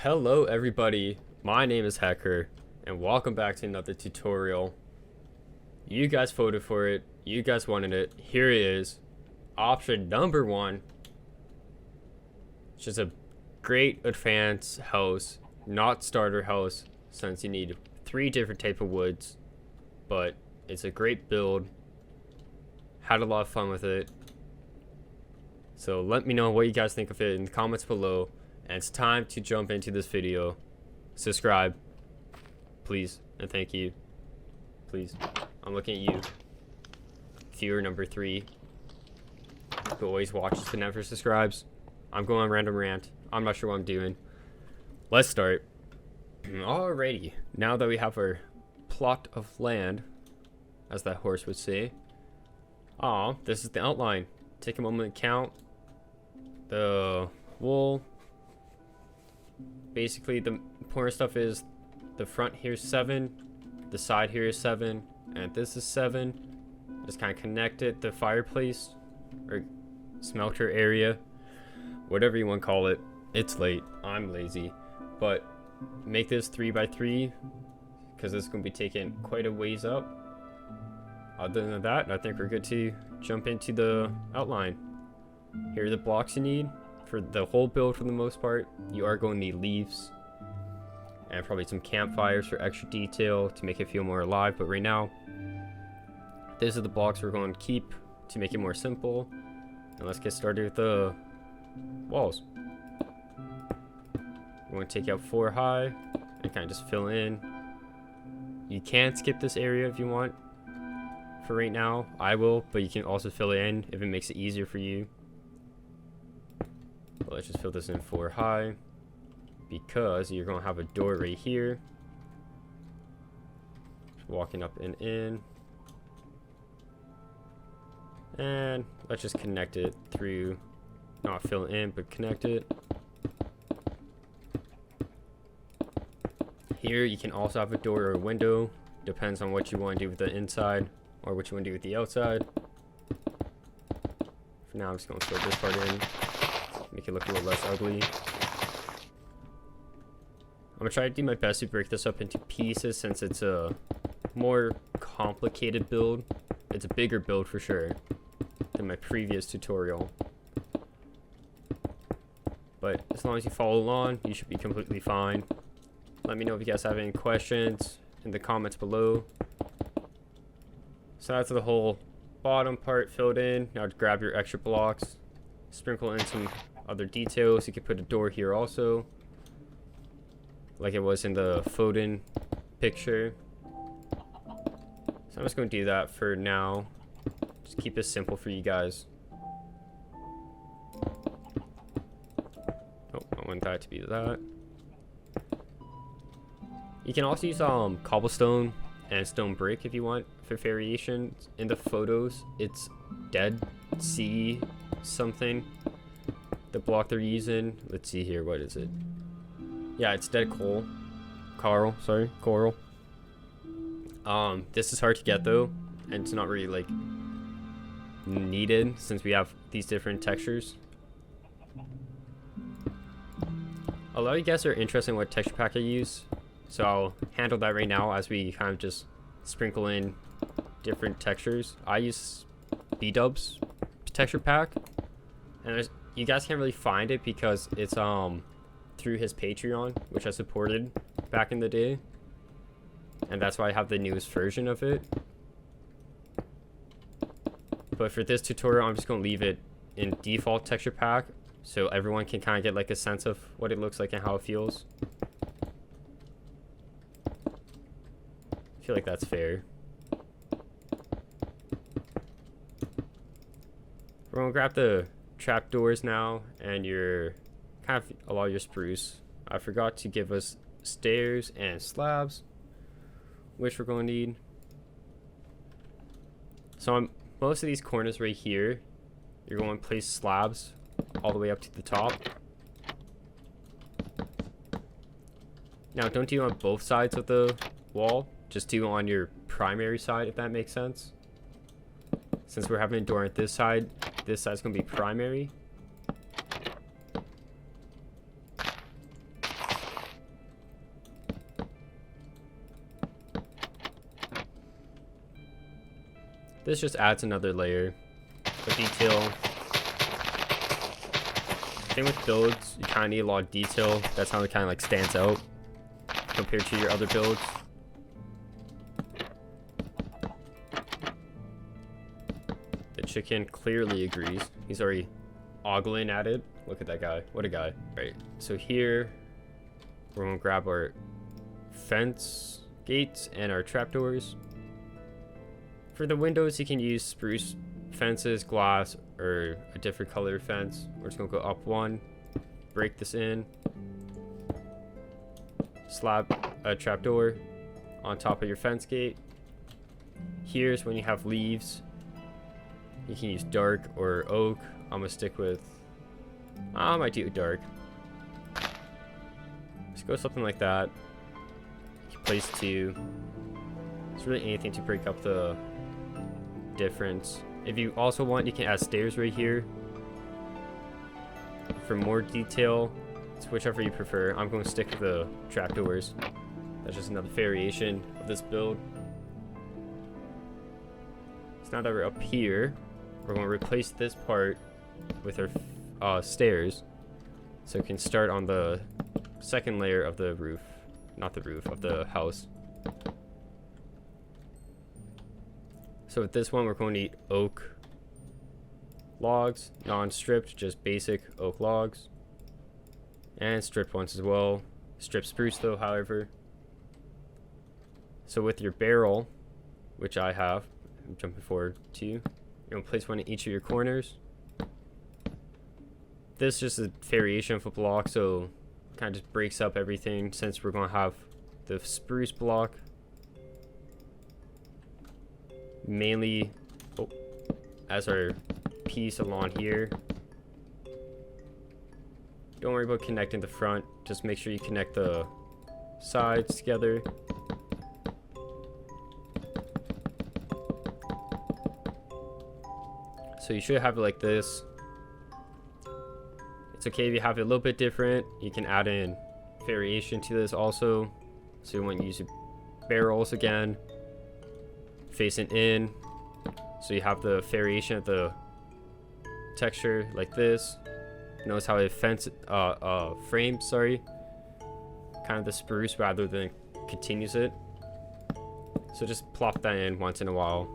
Hello everybody, my name is Hacker, and welcome back to another tutorial. You guys voted for it, you guys wanted it, here it is. Option number one. It's just a great advanced house, not starter house, since you need 3 different type of woods. But it's a great build, had a lot of fun with it. So let me know what you guys think of it in the comments below. And it's time to jump into this video. Subscribe, please, and thank you. Please, I'm looking at you. Viewer number 3, who always watches but never subscribes. I'm going on random rant. I'm not sure what I'm doing. Let's start. Alrighty, now that we have our plot of land, as that horse would say. This is the outline. Take a moment to count the wool. Basically, the important stuff is the front here is 7, the side here is 7, and this is 7. Just kind of connect it, the fireplace or smelter area, whatever you want to call it. It's late, I'm lazy, but make this 3x3 because this is going to be taking quite a ways up. Other than that, I think we're good to jump into the outline. Here are the blocks you need. For the whole build, for the most part, you are going to need leaves and probably some campfires for extra detail to make it feel more alive. But right now, these are the blocks we're going to keep to make it more simple. And let's get started with the walls. We're going to take out 4 high and kind of just fill in. You can skip this area if you want. For right now, I will, but you can also fill it in if it makes it easier for you. But let's just fill this in 4 high because you're going to have a door right here. Just walking up and in. And let's just connect it through, not fill it in, but connect it. Here you can also have a door or a window. Depends on what you want to do with the inside or what you want to do with the outside. For now, I'm just going to fill this part in. Make it look a little less ugly. I'm gonna try to do my best to break this up into pieces since it's a more complicated build. It's a bigger build for sure than my previous tutorial. But as long as you follow along, you should be completely fine. Let me know if you guys have any questions in the comments below. So that's the whole bottom part filled in. Now grab your extra blocks, sprinkle in some other details. You could put a door here also, like it was in the Foden picture. So I'm just going to do that for now. Just keep it simple for you guys. Oh, I want that to be that. You can also use cobblestone and stone brick if you want for variation. In the photos, it's Dead Sea something. The block they're using, let's see here, what is it? Yeah, it's dead coral. This is hard to get though, and it's not really like needed since we have these different textures. A lot of you guys are interested in what texture pack I use, so I'll handle that right now as we kind of just sprinkle in different textures. I use B-Dub's texture pack, and you guys can't really find it because it's through his Patreon, which I supported back in the day, and that's why I have the newest version of it. But for this tutorial, I'm just going to leave it in default texture pack so everyone can kind of get like a sense of what it looks like and how it feels. I feel like that's fair. We're gonna grab the trapdoors now and your kind of a lot of your spruce. I forgot to give us stairs and slabs, which we're going to need. So on most of these corners right here, you're going to place slabs all the way up to the top. Now don't do on both sides of the wall, just do on your primary side, if that makes sense. Since we're having a door on this side's going to be primary. This just adds another layer of detail. Same with builds, you kind of need a lot of detail. That's how it kind of like stands out compared to your other builds. The chicken clearly agrees. He's already ogling at it. Look at that guy. What a guy. Right. So here, we're going to grab our fence gates and our trapdoors. For the windows, you can use spruce fences, glass, or a different color fence. We're just going to go up one, break this in, slap a trapdoor on top of your fence gate. Here's when you have leaves. You can use dark or oak. I'm going to stick with, I might do dark. Just go something like that. Place two. It's really anything to break up the difference. If you also want, you can add stairs right here for more detail. It's whichever you prefer. I'm going to stick with the trapdoors. That's just another variation of this build. So now that we're up here, we're going to replace this part with our stairs, so we can start on the second layer of the roof. Not the roof, of the house. So with this one, we're going to need oak logs, non-stripped, just basic oak logs. And stripped ones as well. Stripped spruce though, however. So with your barrel, which I have, I'm jumping forward to you, you're going to place one in each of your corners. This is just a variation of a block, so kind of just breaks up everything, since we're going to have the spruce block mainly as our piece along here. Don't worry about connecting the front, just make sure you connect the sides together. So you should have it like this. It's okay if you have it a little bit different. You can add in variation to this also. So you want to use your barrels again, facing in. So you have the variation of the texture like this. Notice how it frames, sorry, kind of the spruce rather than continues it. So just plop that in once in a while.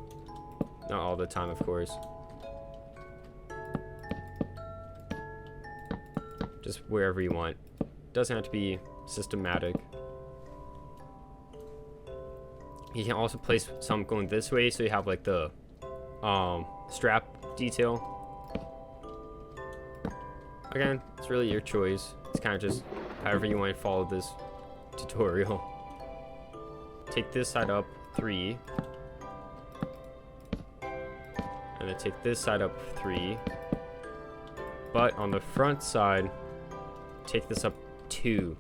Not all the time, of course. Just wherever you want. Doesn't have to be systematic. You can also place some going this way, so you have like the strap detail. Again, it's really your choice. It's kind of just however you want to follow this tutorial. Take this side up 3. And then take this side up 3. But on the front side, take this up 2.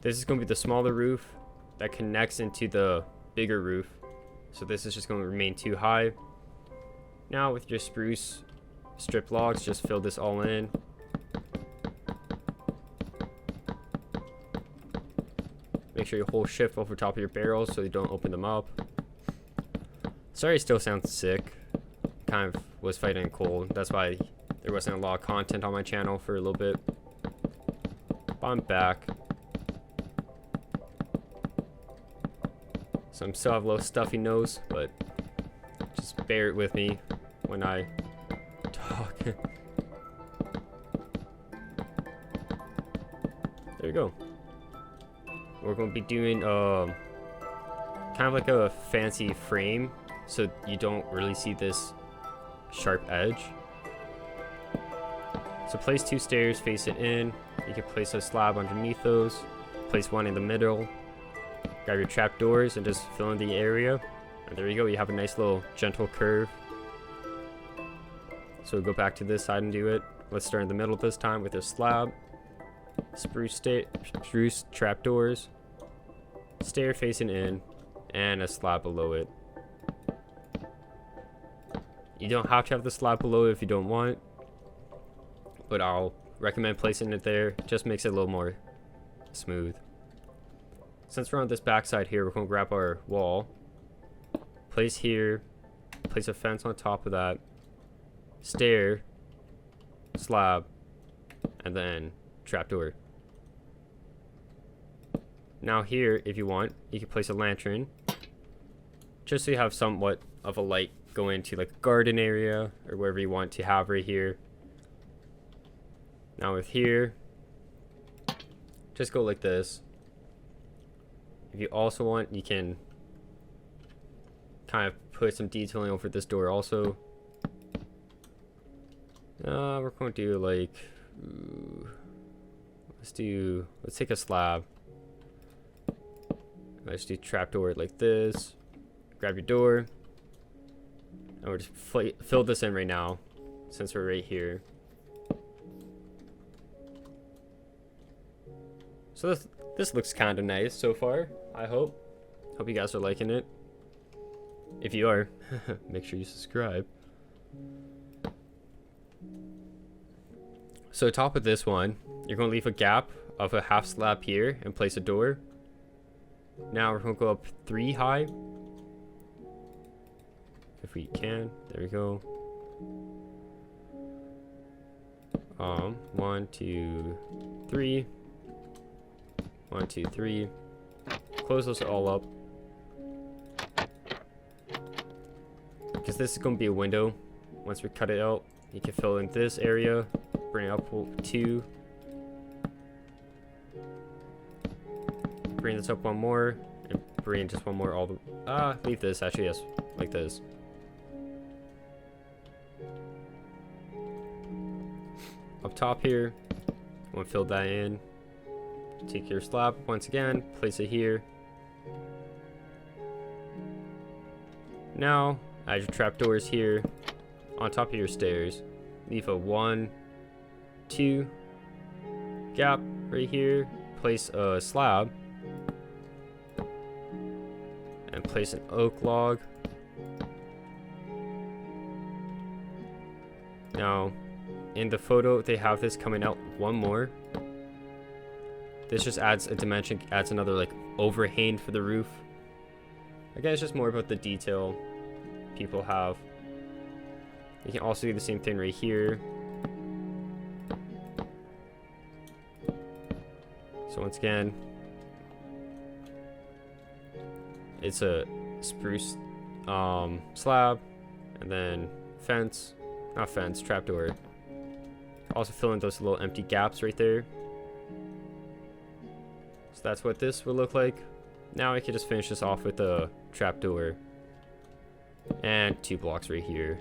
This is going to be the smaller roof that connects into the bigger roof. So this is just going to remain too high. Now with your spruce strip logs, just fill this all in. Make sure you hold shift over top of your barrels so you don't open them up. Sorry, it still sounds sick. Kind of was fighting a cold. That's why there wasn't a lot of content on my channel for a little bit. But I'm back. So I'm still have a little stuffy nose, but just bear it with me when I talk. There you go. We're going to be doing kind of like a fancy frame, so you don't really see this sharp edge. So place 2 stairs, face it in. You can place a slab underneath those. Place one in the middle. Grab your trapdoors and just fill in the area. And there you go, you have a nice little gentle curve. So we'll go back to this side and do it. Let's start in the middle this time with a slab. Spruce trapdoors. Stair facing in. And a slab below it. You don't have to have the slab below it if you don't want, but I'll recommend placing it there. Just makes it a little more smooth. Since we're on this back side here, we're going to grab our wall, place here, place a fence on top of that, stair, slab, and then trapdoor. Now here, if you want, you can place a lantern, just so you have somewhat of a light go into like a garden area or wherever you want to have right here. Now with here, just go like this. If you also want, you can kind of put some detailing over this door also. We're going to do like, let's take a slab. Let's do trapdoor like this. Grab your door. And we're just fill this in right now, since we're right here. So this looks kind of nice so far, I hope. Hope you guys are liking it. If you are, make sure you subscribe. So top of this one, you're going to leave a gap of a half slab here and place a door. Now we're going to go up 3 high. If we can. There we go. 1, 2, 3. 1, 2, 3. Close those all up. Because this is going to be a window. Once we cut it out, you can fill in this area. Bring it up 2. Bring this up 1 more. And bring just 1 more all the... leave this actually, yes. Like this. Up top here. Want to fill that in. Take your slab once again. Place it here. Now, add your trapdoors here. On top of your stairs. Leave a 1, 2 gap right here. Place a slab. And place an oak log. Now, in the photo, they have this coming out 1 more. This just adds a dimension, adds another like overhang for the roof. Again, it's just more about the detail people have. You can also do the same thing right here. So once again, it's a spruce slab, and then fence, not fence, trapdoor. Also fill in those little empty gaps right there. So that's what this will look like. Now I can just finish this off with a trapdoor and 2 blocks right here.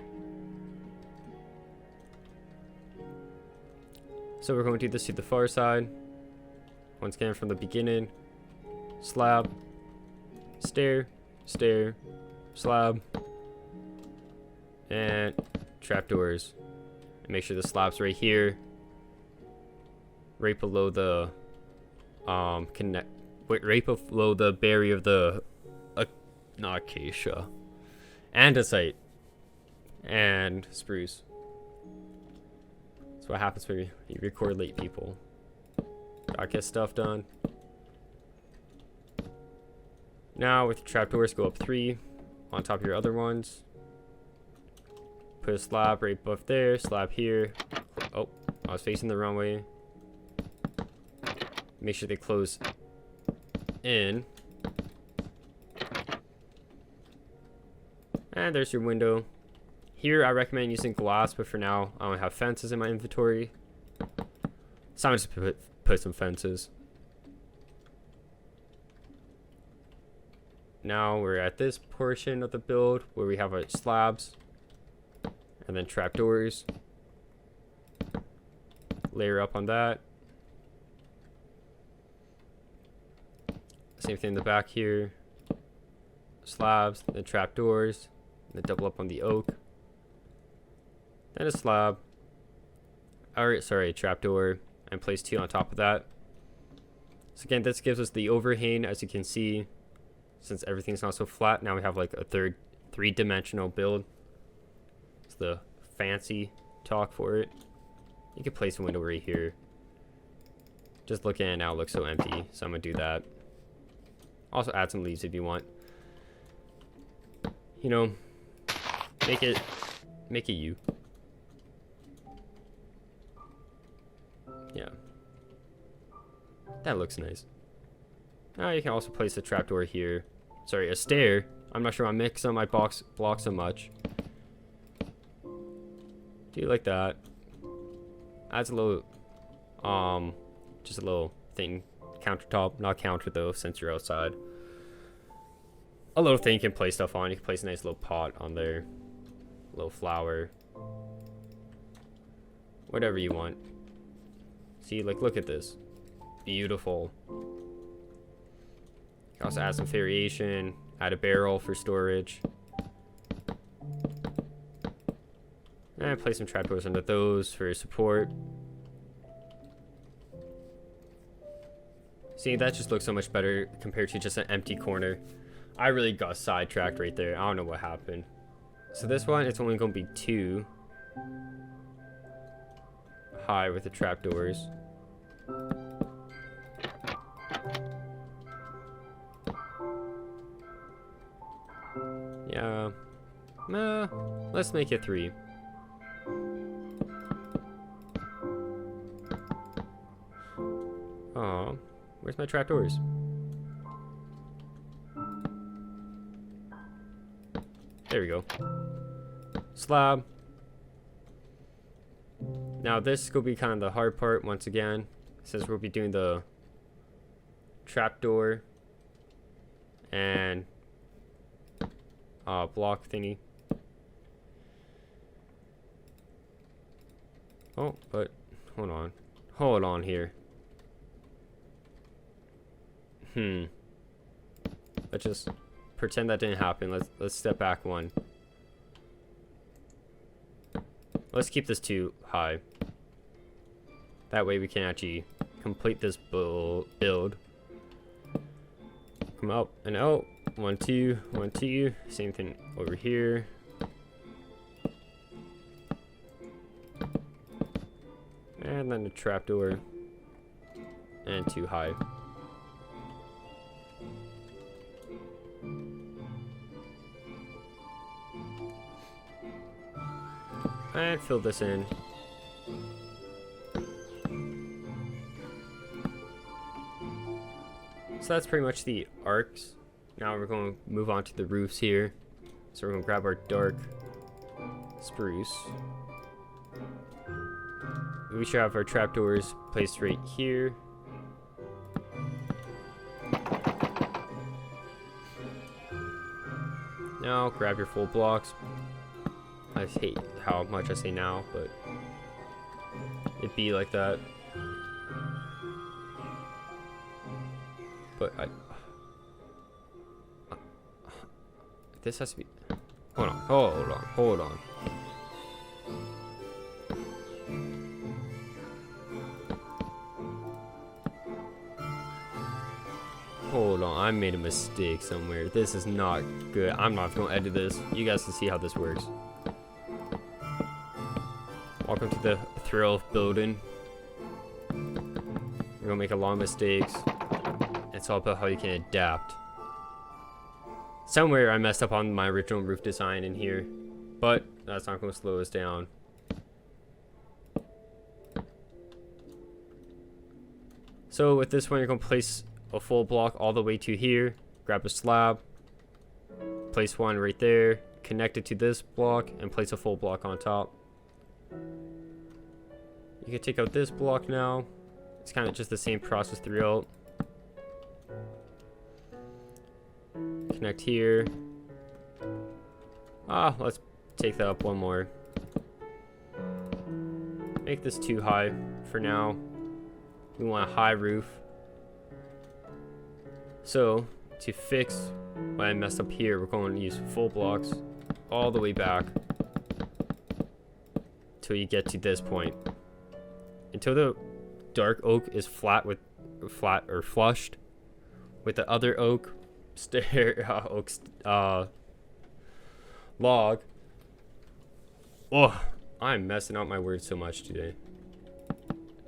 So we're going to do this to the far side. Once again from the beginning. Slab, stair, stair, slab, and trapdoors. And make sure the slab's right here, right below the right below the barrier of the not acacia, andesite, and spruce. That's what happens when you record late, people. Gotta get stuff done. Now with the trapdoors, go up 3 on top of your other ones. Put a slab right above there, slab here. Oh, I was facing the wrong way. Make sure they close in. And there's your window. Here I recommend using glass, but for now I don't have fences in my inventory. So I'm just put some fences. Now we're at this portion of the build where we have our slabs and then trapdoors. Layer up on that. Same thing in the back here. Slabs, then trapdoors, then double up on the oak. Then a slab. Or sorry, trapdoor, and place 2 on top of that. So again, this gives us the overhang, as you can see. Since everything's not so flat, now we have like a 3-dimensional build. It's the fancy talk for it. You can place a window right here. Just looking at it now, it looks so empty, so I'm gonna do that. Also add some leaves if you want. You know, Make it you. Yeah. That looks nice. Now you can also place a trapdoor here. Sorry, a stair. I'm not sure I'm mixing up my blocks so much. Do you like that? Adds a little, just a little thing. Countertop, not counter though, since you're outside. A little thing you can place stuff on. You can place a nice little pot on there. A little flower. Whatever you want. See, like, look at this. Beautiful. You can also add some variation. Add a barrel for storage. And place some trapdoors under those for support. See, that just looks so much better compared to just an empty corner. I really got sidetracked right there. I don't know what happened. So this one, it's only going to be 2 high with the trapdoors. Yeah. Let's make it 3. Oh, where's my trapdoors? There we go. Slab. Now this will be kind of the hard part once again, since we'll be doing the trapdoor and block thingy. Oh, but hold on here. Let's just pretend that didn't happen. Let's step back 1. Let's keep this 2 high. That way we can actually complete this build. Come up and out. 1, 2, 1, 2. Same thing over here. And then a trapdoor. And 2 high. And fill this in. So that's pretty much the arcs. Now we're going to move on to the roofs here. So we're going to grab our dark spruce. We should have our trapdoors placed right here. Now grab your full blocks. I hate how much I say now, but it be like that. But this has to be. Hold on. Hold on, I made a mistake somewhere. This is not good. I'm not gonna edit this. You guys can see how this works. Welcome to the thrill of building. We're gonna make a lot of mistakes. It's all about how you can adapt. Somewhere I messed up on my original roof design in here, but that's not gonna slow us down. So with this one, you're gonna place a full block all the way to here. Grab a slab, place one right there, connect it to this block, and place a full block on top. You can take out this block now. It's kind of just the same process throughout. Connect here. Let's take that up one more. Make this too high for now. We want a high roof. So to fix what I messed up here, we're going to use full blocks all the way back till you get to this point. Until the dark oak is flat or flushed with the other oak log. Oh, I'm messing up my words so much today.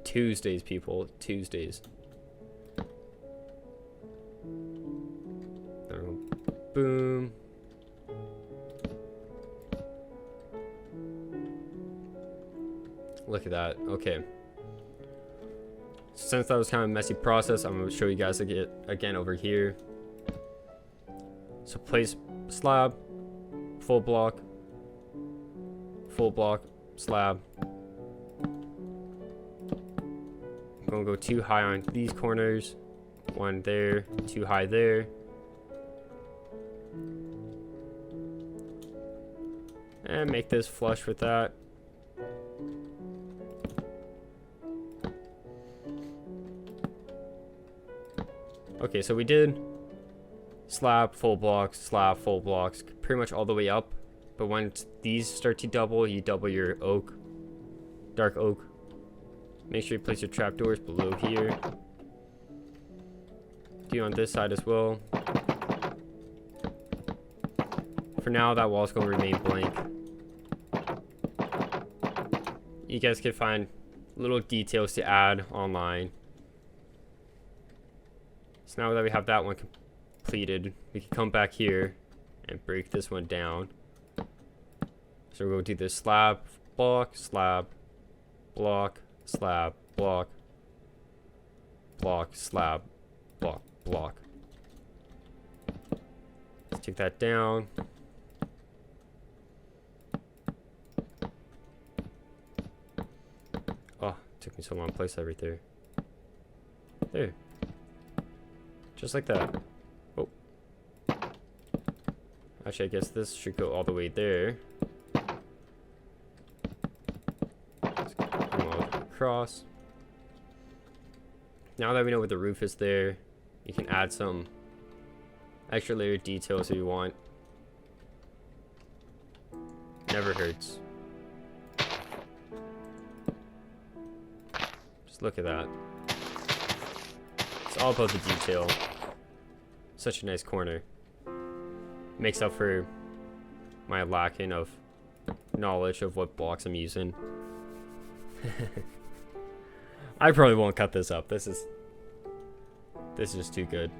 Tuesdays, people. Tuesdays. Boom. Look at that. Okay. Since that was kind of a messy process, I'm going to show you guys again over here. So place slab, full block, slab. I'm going to go too high on these corners. One there, too high there. And make this flush with that. Okay, so we did slab, full blocks, pretty much all the way up. But when these start to double, you double your oak, dark oak. Make sure you place your trapdoors below here. Do on this side as well. For now, that wall's going to remain blank. You guys can find little details to add online. So now that we have that one completed, we can come back here and break this one down. So we'll do this slab, block, slab, block, slab, block, block, slab, block, block. Let's take that down. Oh, took me so long to place that right there. There. Just like that. Oh. Actually, I guess this should go all the way there. Let's come all across. Now that we know where the roof is there, you can add some extra layer details if you want. Never hurts. Just look at that. It's all about the detail. Such a nice corner. Makes up for my lacking of knowledge of what blocks I'm using. I probably won't cut this up. This is just too good.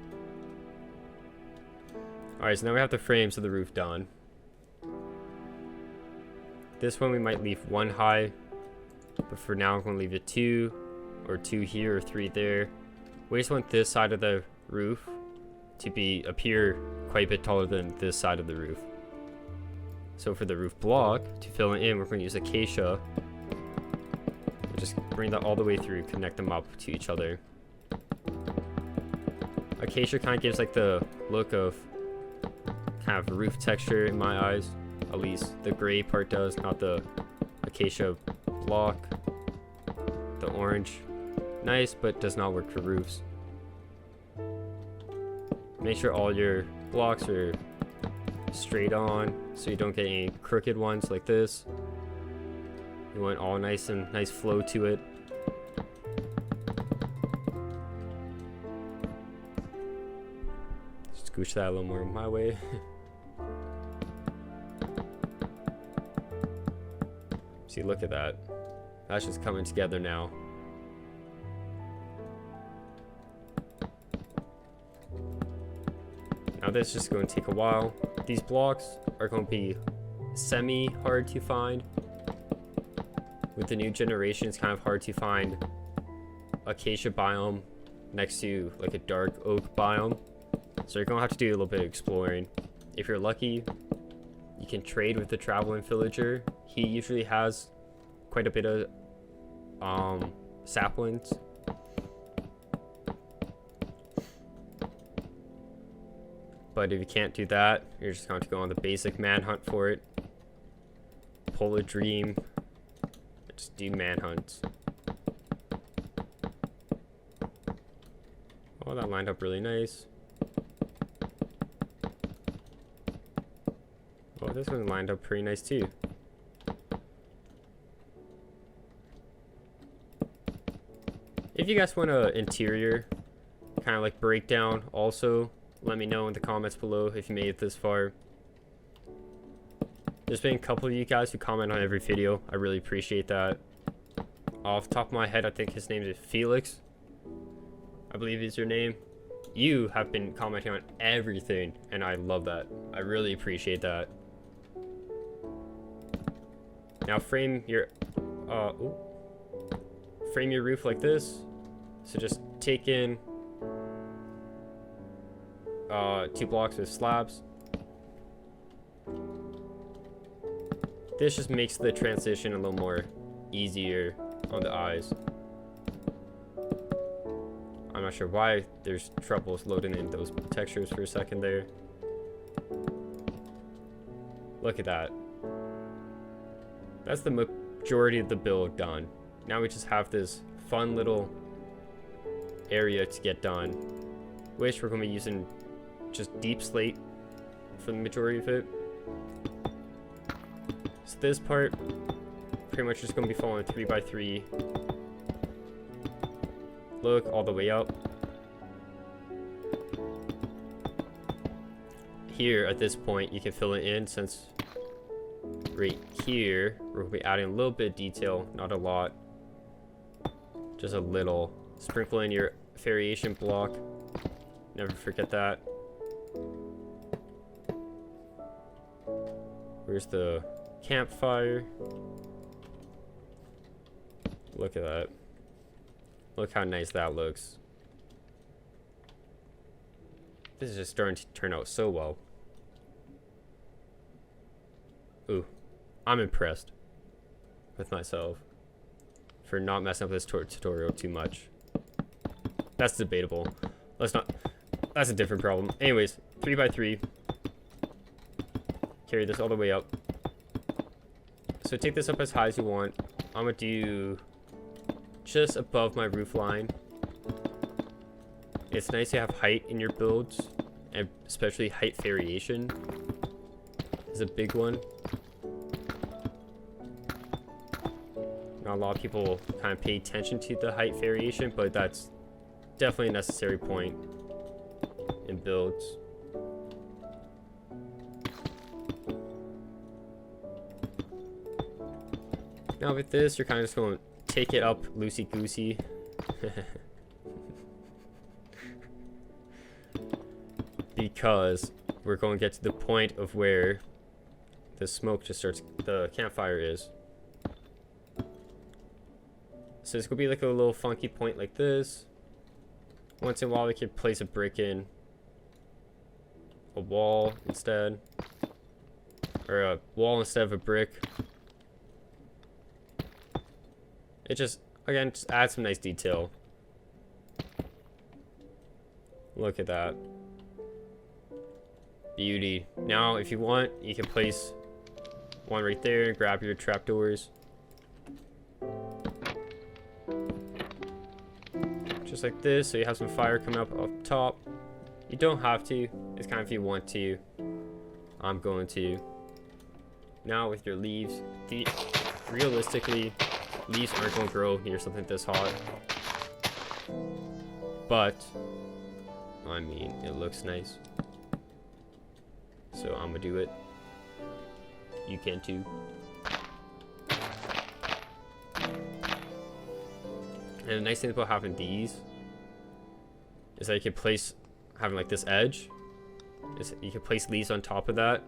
Alright, so now we have the frames of the roof done. This one we might leave one high, but for now I'm going to leave it two, or two here, or three there. We just want this side of the roof to appear quite a bit taller than this side of the roof. So for the roof block, to fill it in, we're going to use acacia. We'll just bring that all the way through, connect them up to each other. Acacia kind of gives like the look of kind of roof texture in my eyes. At least the gray part does, not the acacia block. The orange, nice, but does not work for roofs. Make sure all your blocks are straight on so you don't get any crooked ones like this. You want all nice and nice flow to it. Scooch that a little more my way. See, look at that. That's just coming together now. Now this is just going to take a while. These blocks are going to be semi-hard to find. With the new generation, it's kind of hard to find acacia biome next to like a dark oak biome. So you're going to have to do a little bit of exploring. If you're lucky, you can trade with the traveling villager. He usually has quite a bit of saplings. But if you can't do that, you're just going to go on the basic manhunt for it. Pull a dream. Just do manhunts. Oh, that lined up really nice. Oh, this one lined up pretty nice too. If you guys want an interior kind of like breakdown also, let me know in the comments below if you made it this far. There's been a couple of you guys who comment on every video. I really appreciate that. Off the top of my head, I think his name is Felix. I believe is your name. You have been commenting on everything, and I love that. I really appreciate that. Now frame your... ooh, frame your roof like this. So just take in 2 blocks with slabs. This just makes the transition a little more easier on the eyes. I'm not sure why there's troubles loading in those textures for a second there. Look at that. That's the majority of the build done. Now we just have this fun little area to get done, which we're going to be using just deep slate for the majority of it. So this part pretty much just going to be following 3x3. Look all the way up. Here at this point you can fill it in, since right here we're going to be adding a little bit of detail, not a lot, just a little. Sprinkle in your variation block, never forget that. Where's the campfire? Look at that. Look how nice that looks. This is just starting to turn out so well. Ooh, I'm impressed with myself for not messing up this tutorial too much. That's debatable. Let's not. That's a different problem. Anyways, 3x3. Carry this all the way up. So take this up as high as you want. I'm gonna do just above my roof line. It's nice to have height in your builds, and especially height variation is a big one. Not a lot of people kind of pay attention to the height variation, but that's definitely a necessary point in builds. Now with this, you're kind of just going to take it up loosey-goosey. Because we're going to get to the point of where the smoke just starts, the campfire is. So it's going to be like a little funky point like this. Once in a while we could place a brick in a wall instead. Or a wall instead of a brick. It just, again, just adds some nice detail. Look at that. Beauty. Now, if you want, you can place one right there and grab your trapdoors. Just like this, so you have some fire coming up top. You don't have to. It's kind of if you want to. I'm going to. Now with your leaves, realistically, leaves aren't going to grow near something this hot. But, I mean, it looks nice. So I'm going to do it. You can too. And the nice thing about having these is that you can place, having like this edge, is you can place leaves on top of that.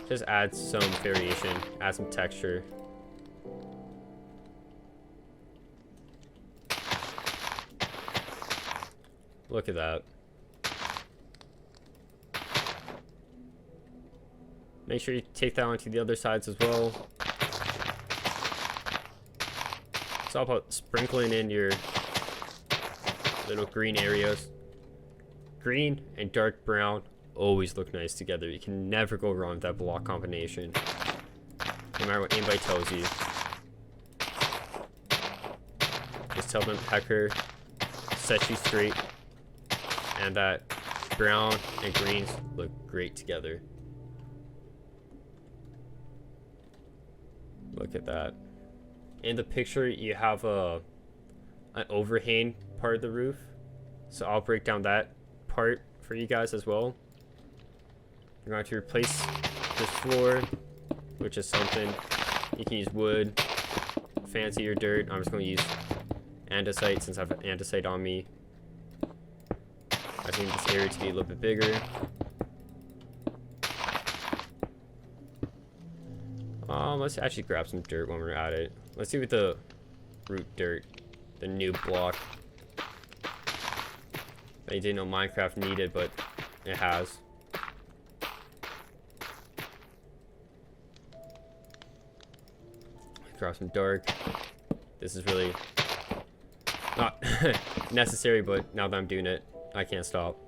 Just add some variation, add some texture. Look at that. Make sure you take that onto the other sides as well. It's all about sprinkling in your little green areas. Green and dark brown always look nice together. You can never go wrong with that block combination, no matter what anybody tells you. Just tell them Hecker set you straight, and that brown and greens look great together. Look at that. In the picture, you have an overhang part of the roof, so I'll break down that part for you guys as well. You're going to replace this floor, which is something you can use wood, fancy or dirt. I'm just going to use andesite since I have andesite on me. I just need this area to be a little bit bigger. Let's actually grab some dirt when we're at it. Let's see what the root dirt, the new block. I didn't know Minecraft needed, but it has. Grab some dark. This is really not necessary, but now that I'm doing it, I can't stop.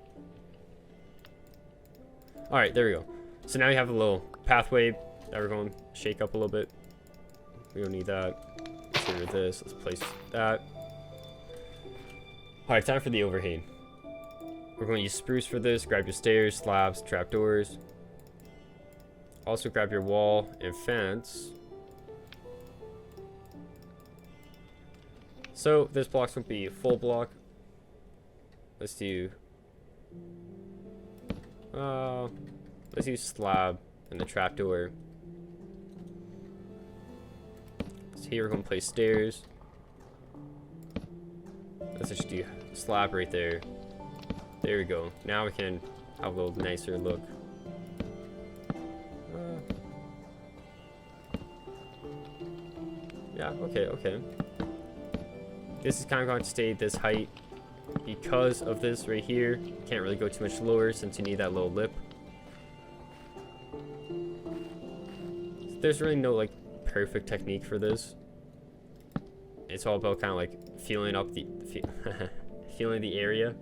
Alright, there we go. So now we have a little pathway that we're going to shake up a little bit. We don't need that. Let's get rid of this. Let's place that. Alright, time for the overhang. We're going to use spruce for this. Grab your stairs, slabs, trapdoors. Also grab your wall and fence. So this block's going to be a full block. Let's do slab and the trapdoor. So here we're going to place stairs. Let's just do slab right there. There we go. Now we can have a little nicer look. Yeah, okay. This is kind of going to stay this height because of this right here. Can't really go too much lower since you need that little lip. There's really no like perfect technique for this. It's all about kind of like feeling up the feeling the area.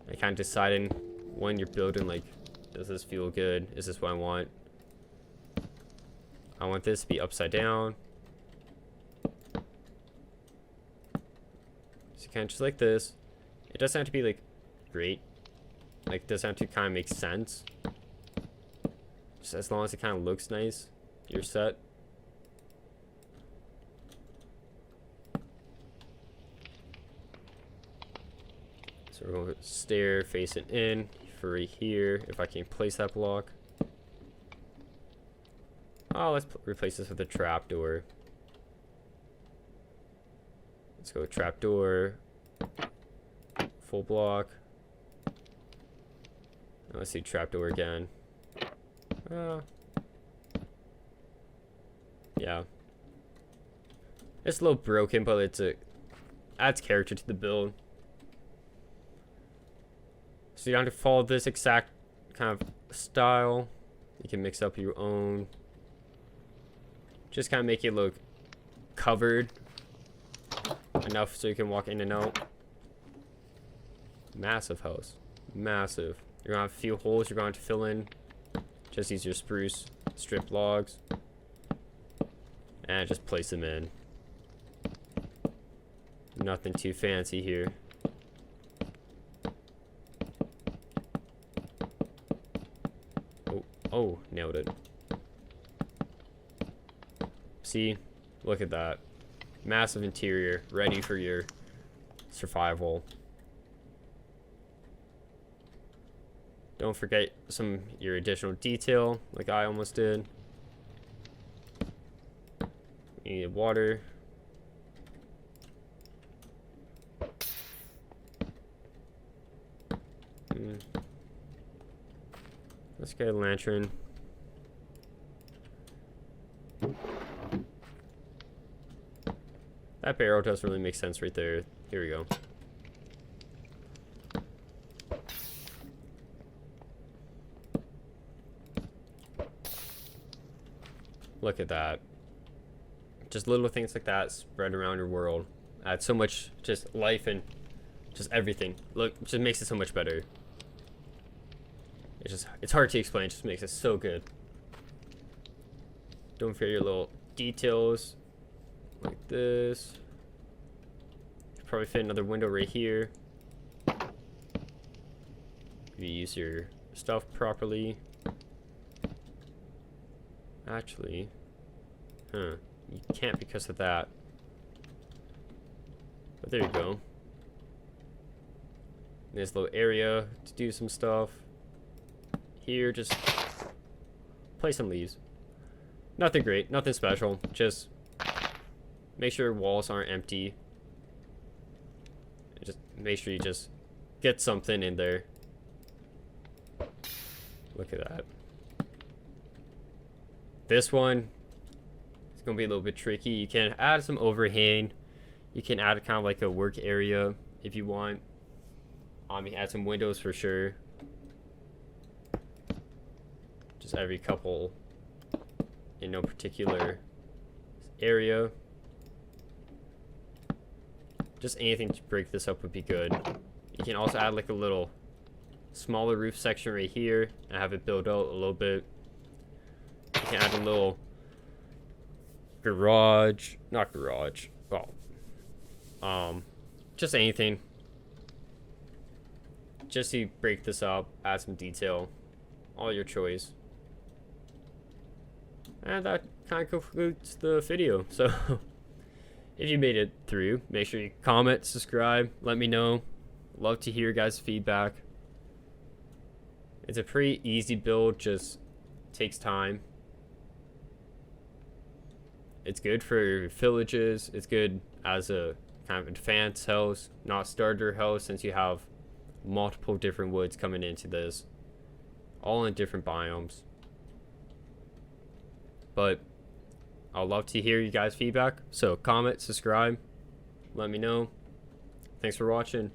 And kind of deciding when you're building, like, does this feel good? Is this what I want? I want this to be upside down. So kind of just like this. It doesn't have to be like great. Like, it doesn't have to kind of make sense. Just as long as it kind of looks nice, you're set. So we're going to stair facing in for right here. If I can place that block. Oh, let's replace this with a trapdoor. Let's go trapdoor. Full block. Now let's do trapdoor again. Yeah. It's a little broken, but adds character to the build. So you don't have to follow this exact kind of style. You can mix up your own. Just kind of make it look covered enough so you can walk in and out. Massive house. Massive. You're going to have a few holes you're going to fill in. Just use your spruce strip logs. And just place them in. Nothing too fancy here. Oh, nailed it. See? Look at that. Massive interior, ready for your survival. Don't forget your additional detail, like I almost did. You need water. Let's get a lantern. That barrel doesn't really make sense right there. Here we go. Look at that. Just little things like that spread around your world. Add so much just life and just everything. Look, just makes it so much better. It's hard to explain, it just makes it so good. Don't forget your little details. Like this. Could probably fit another window right here. If you use your stuff properly. Actually, you can't because of that. But there you go. Nice little area to do some stuff. Here, just place some leaves. Nothing great, nothing special. Just make sure walls aren't empty. Just make sure you just get something in there. Look at that. This one, it's gonna be a little bit tricky. You can add some overhang. You can add kind of like a work area if you want. You can add some windows for sure. Just every couple in no particular area. Just anything to break this up would be good. You can also add like a little smaller roof section right here and have it build out a little bit. You can add a little garage, not garage, well, just anything. Just to break this up, add some detail, all your choice. And that kind of concludes the video. So if you made it through, make sure you comment, subscribe, let me know. Love to hear your guys' feedback. It's a pretty easy build, just takes time. It's good for villages. It's good as a kind of advanced house, not starter house, since you have multiple different woods coming into this, all in different biomes. But I'd love to hear you guys' feedback. So comment, subscribe, let me know. Thanks for watching.